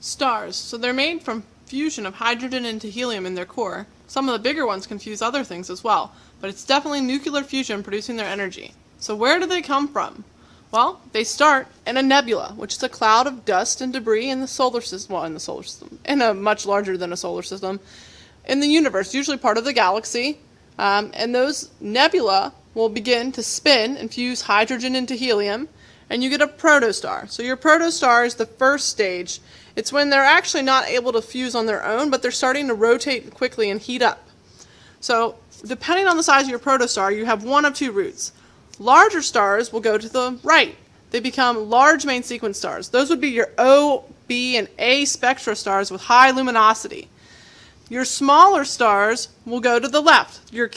Stars. So they're made from fusion of hydrogen into helium in their core. Some of the bigger ones can fuse other things as well, but it's definitely nuclear fusion producing their energy. So where do they come from? Well, they start in a nebula, which is a cloud of dust and debris in the solar system, in a much larger than a solar system, in the universe, usually part of the galaxy. And those nebula will begin to spin and fuse hydrogen into helium, and you get a protostar. So your protostar is the first stage. It's when they're actually not able to fuse on their own, but they're starting to rotate quickly and heat up. So depending on the size of your protostar, you have one of two routes. Larger stars will go to the right. They become large main sequence stars. Those would be your O, B, and A spectra stars with high luminosity. Your smaller stars will go to the left. Your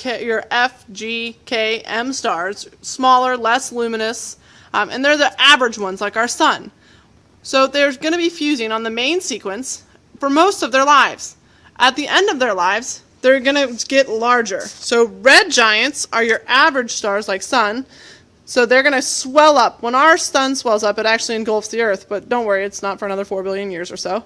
F, G, K, M stars, smaller, less luminous, and they're the average ones like our sun. So they're going to be fusing on the main sequence for most of their lives. At the end of their lives, they're going to get larger. So red giants are your average stars like sun. So they're going to swell up. When our sun swells up, it actually engulfs the Earth. But don't worry, it's not for another 4 billion years or so.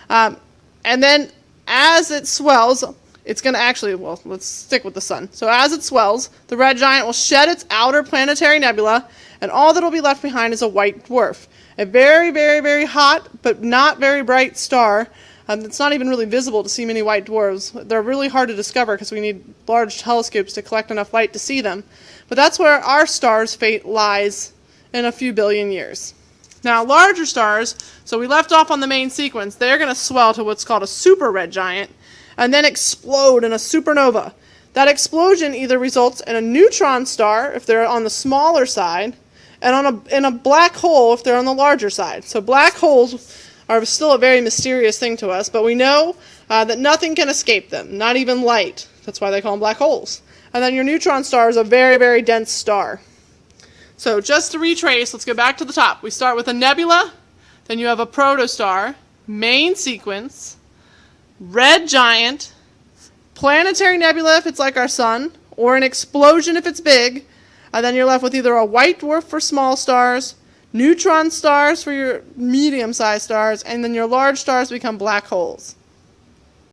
And then as it swells, it's going to actually, well, let's stick with the sun. So as it swells, the red giant will shed its outer planetary nebula, and all that will be left behind is a white dwarf. A very, very, very hot, but not very bright star. It's not even really visible to see many white dwarfs. They're really hard to discover because we need large telescopes to collect enough light to see them. But that's where our star's fate lies in a few billion years. Now, larger stars, so we left off on the main sequence, they're going to swell to what's called a super red giant and then explode in a supernova. That explosion either results in a neutron star if they're on the smaller side, and in a black hole if they're on the larger side. So black holes are still a very mysterious thing to us, but we know that nothing can escape them, not even light. That's why they call them black holes. And then your neutron star is a very, very dense star. So just to retrace, let's go back to the top. We start with a nebula, then you have a protostar, main sequence, red giant, planetary nebula if it's like our sun, or an explosion if it's big, and then you're left with either a white dwarf for small stars, neutron stars for your medium-sized stars, and then your large stars become black holes.